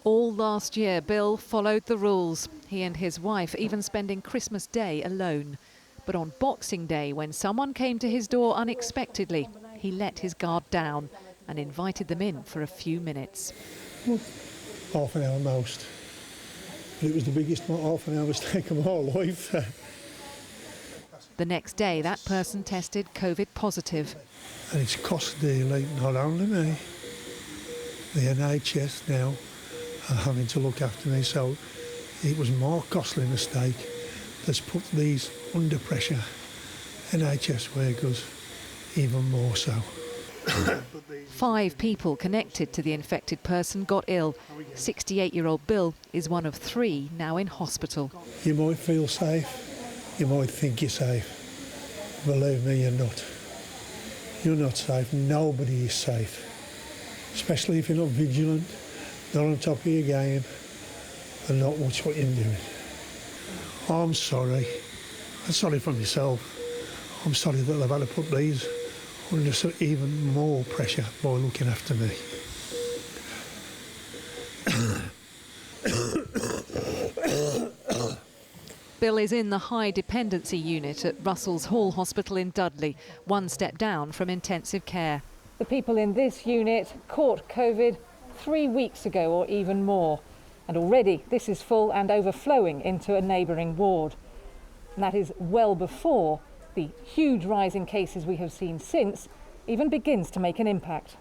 All last year, Bill followed the rules. He and his wife even spending Christmas Day alone. But on Boxing Day, when someone came to his door unexpectedly, he let his guard down and invited them in for a few minutes. Half an hour most. But it was the biggest half an hour mistake of my whole life. The next day, that person tested COVID positive. And it's cost dearly, not only me, the NHS now are having to look after me, so it was more costly mistake that's put these under pressure NHS workers even more so. 5 people connected to the infected person got ill. 68-year-old Bill is one of 3 now in hospital. You might feel safe, you might think you're safe. Believe me, you're not. You're not safe, nobody is safe. Especially if you're not vigilant, not on top of your game, and not watch what you're doing. I'm sorry. I'm sorry for myself. I'm sorry that they've had to put these under even more pressure by looking after me. Bill is in the high dependency unit at Russell's Hall Hospital in Dudley, one step down from intensive care. The people in this unit caught COVID 3 weeks ago or even more. And already this is full and overflowing into a neighbouring ward. And that is well before the huge rise in cases we have seen since even begins to make an impact.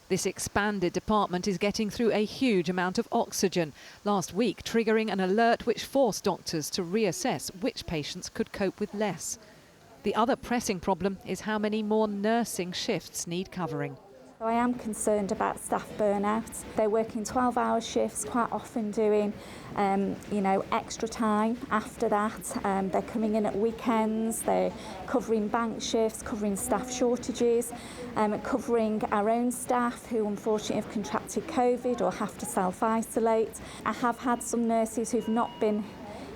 This expanded department is getting through a huge amount of oxygen, last week triggering an alert which forced doctors to reassess which patients could cope with less. The other pressing problem is how many more nursing shifts need covering. I am concerned about staff burnout. They're working 12-hour shifts, quite often doing extra time after that. They're coming in at weekends, they're covering bank shifts, covering staff shortages, covering our own staff who unfortunately have contracted COVID or have to self-isolate. I have had some nurses who've not been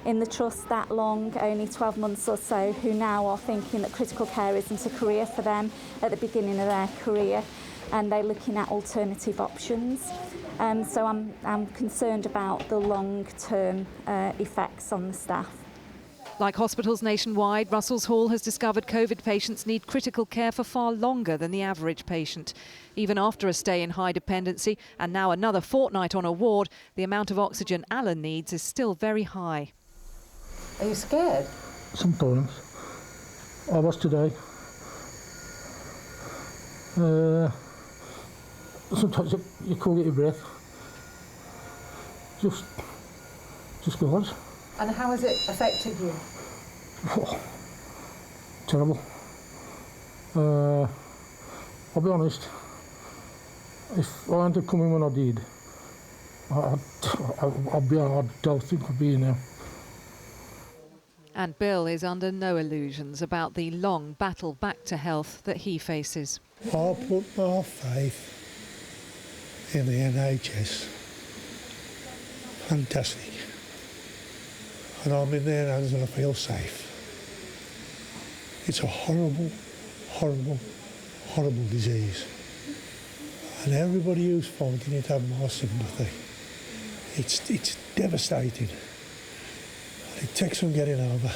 in the trust that long, only 12 months or so, who now are thinking that critical care isn't a career for them at the beginning of their career, and they're looking at alternative options. So I'm concerned about the long-term effects on the staff. Like hospitals nationwide, Russell's Hall has discovered COVID patients need critical care for far longer than the average patient. Even after a stay in high dependency and now another fortnight on a ward, the amount of oxygen Alan needs is still very high. Are you scared? Sometimes. I was today. Sometimes you can't get your breath. Just goes. And how has it affected you? Oh, terrible. I'll be honest. If I hadn't come in when I did, I don't think I'd be in there. And Bill is under no illusions about the long battle back to health that he faces. I put my faith in the NHS. Fantastic. And I'm in their hands and I feel safe. It's a horrible, horrible, horrible disease. And everybody who's fighting it have my sympathy. It's devastating. It takes some getting over.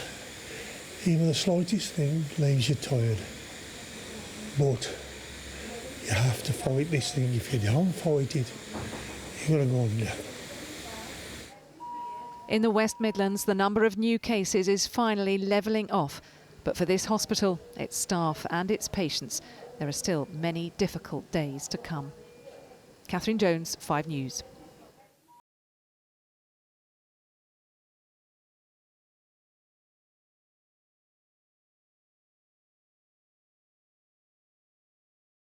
Even the slightest thing leaves you tired. But you have to fight this thing. If you don't fight it, you're going to go under. In the West Midlands, the number of new cases is finally levelling off. But for this hospital, its staff and its patients, there are still many difficult days to come. Catherine Jones, 5 News.